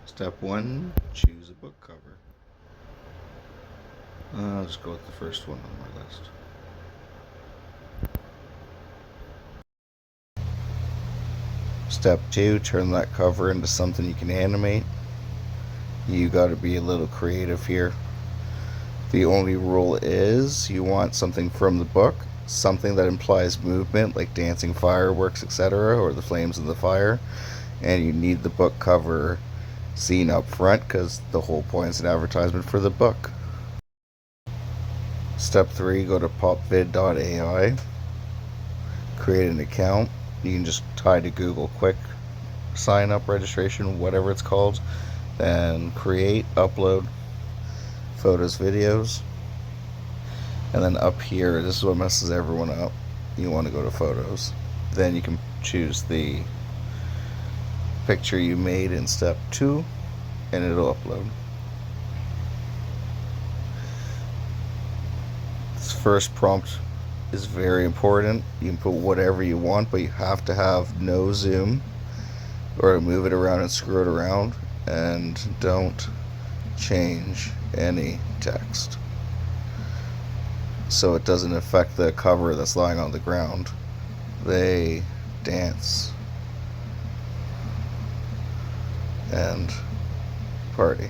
Step 1, choose a book cover. I'll just go with the first one on my list. Step 2, turn that cover into something you can animate. You gotta be a little creative here. The only rule is you want something from the book, something that implies movement like dancing fireworks, etc., or the flames in the fire, and you need the book cover seen up front because the whole point is an advertisement for the book. Step 3, go to popvid.ai, create an account. You can just tie to Google Quick sign up registration, whatever it's called, then create, upload photos, videos, and then up here, this is what messes everyone up. You want to go to photos, then you can choose the picture you made in step 2 and it'll upload. This first prompt is very important. You can put whatever you want, but you have to have no zoom or move it around and screw it around, and don't change any text so it doesn't affect the cover that's lying on the ground. They dance and party.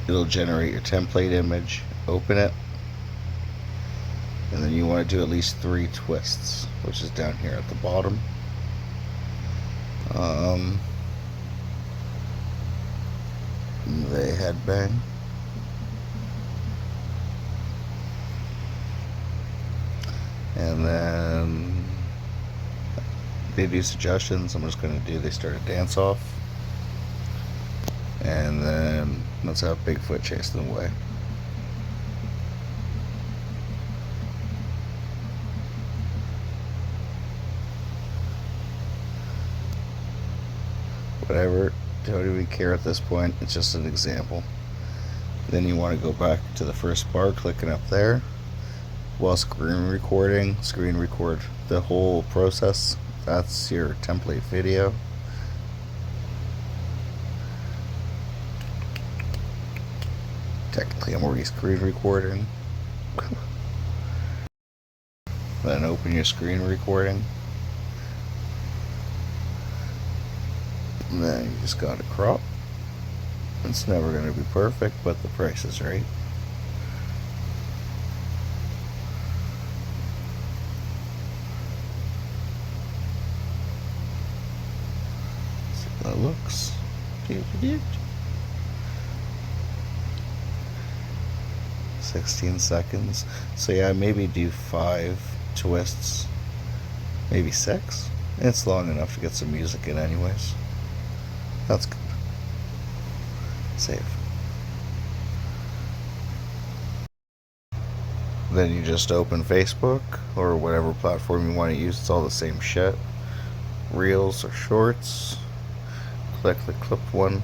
It'll generate your template image, open it, and then you want to do at least 3 twists, which is down here at the bottom. They headbang. And then they do suggestions. I'm just going to do they start a dance off. And then let's have Bigfoot chase them away. Whatever, don't even care at this point, it's just an example. Then you want to go back to the first bar, clicking up there. While screen record the whole process. That's your template video. Technically I'm already screen recording. Then open your screen recording. And then you just gotta crop. It's never gonna be perfect, but the price is right. See how that looks. 16 seconds. So yeah, maybe do 5 twists, maybe 6. It's long enough to get some music in anyways. That's good. Save. Then you just open Facebook or whatever platform you want to use. It's all the same shit. Reels or shorts. Click the clipped one.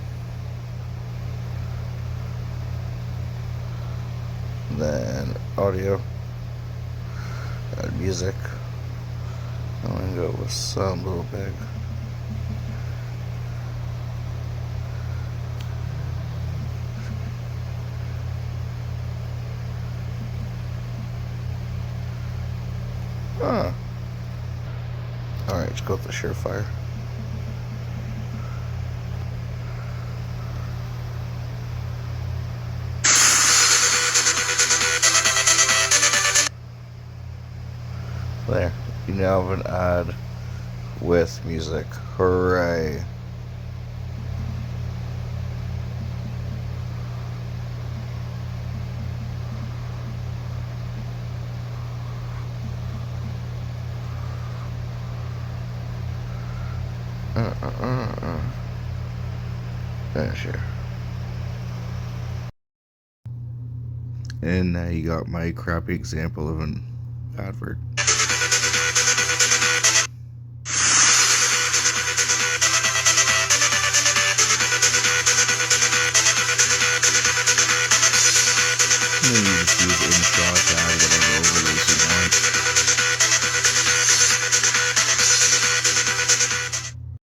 Then audio. Add music. I'm gonna go with some little big. Alright, let's go with the Surefire. There. You now have an ad with music. Hooray. Finish here. And now you got my crappy example of an advert.